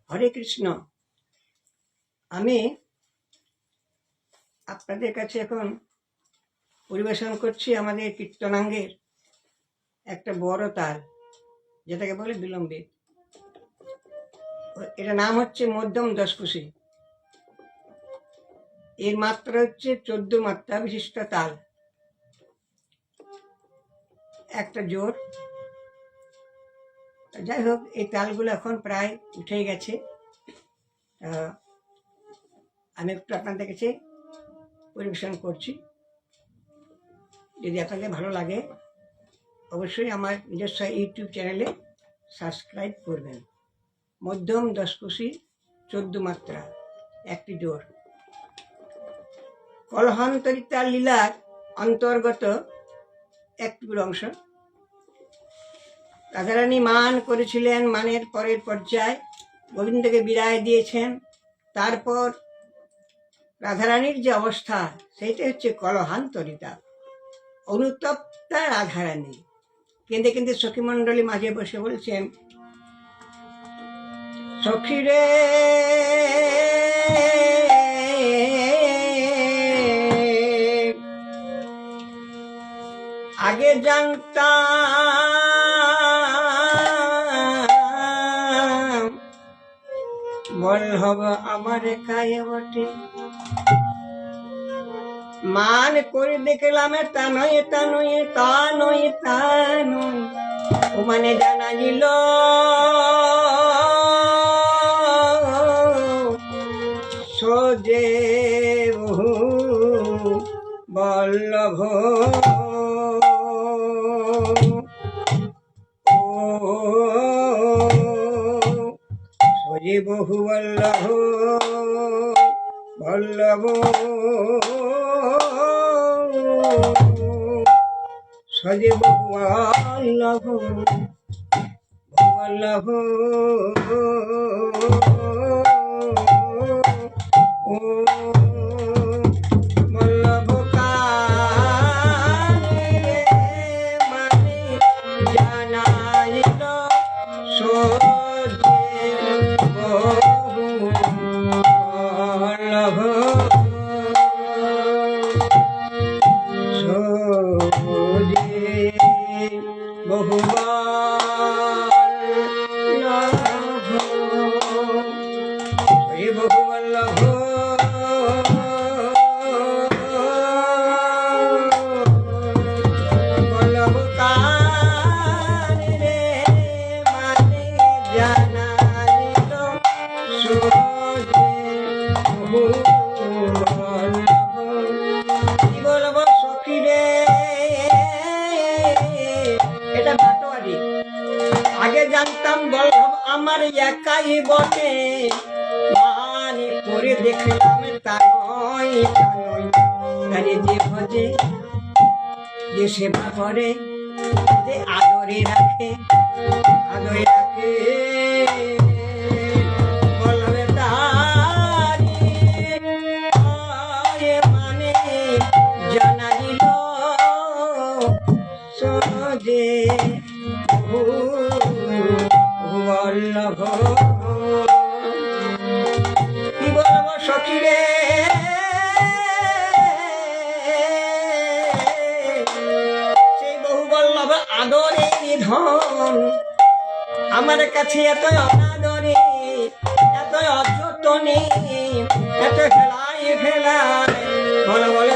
হরে কৃষ্ণ। আমি আপনাদের কাছে এখন পরিবেশন করছি আমাদের কীর্তনাঙ্গের একটা বড় তাল, যেটাকে বলে বিলম্বিত। এটা নাম হচ্ছে মধ্যম দশকুশি। এর মাত্রা হচ্ছে 14 মাত্রা বিশিষ্ট তাল, একটা জোর। যাই হোক, এই তালগুলো এখন প্রায় উঠে গেছে। আমি একটু আপনাদের কাছে পরিবেশন করছি। যদি আপনাদের ভালো লাগে অবশ্যই আমার নিজস্ব ইউটিউব চ্যানেলে সাবস্ক্রাইব করবেন। মধ্যম দশকুশি 14 মাত্রা, একটি জোর। কলহান্তরিতা লীলার অন্তর্গত একটি অংশ। রাধারানী মান করেছিলেন, মানের পরের পর্যায়ে গোবিন্দকে বিদায় দিয়েছেন। তারপর রাধারানীর যে অবস্থা, সেইটা হচ্ছে কলহান্তরিতা, অনুতপ্তা রাধারানী। কেঁদে কেঁদে সখী মণ্ডলী মাঝে বসে বলছেন, সখী রে আগে জানতাম বল্লভ আমার কায়ে বটে, মান করে দেখলাম তা নয় তা নয় তা নয় তা নয়, ও মানে জানা দিল সোজে বল্লভ সোজে বহু বল্লভ বল্লভ সজে বহু বল্লভ বল্লভ বল্লভ কানে মানে জানাইল সোজে বহু বল্লভ সোজে বহু আগে জানতাম বল্লভ আমার একাই বটে, মানে করে দেখলাম তা নয় তা নয়, তারে যে ভজে যে সেবা করে যে আদরে রাখে আদরে রাখে বল্লভে তারি মানে জানা দিল সোজে বল্লভ। কি বলব সখী রে, সেই বহু বল্লভ আদরের ধন আমার কাছে এত অনাদরে এত অযতনে এত ফেলায় ফেলায় বল বল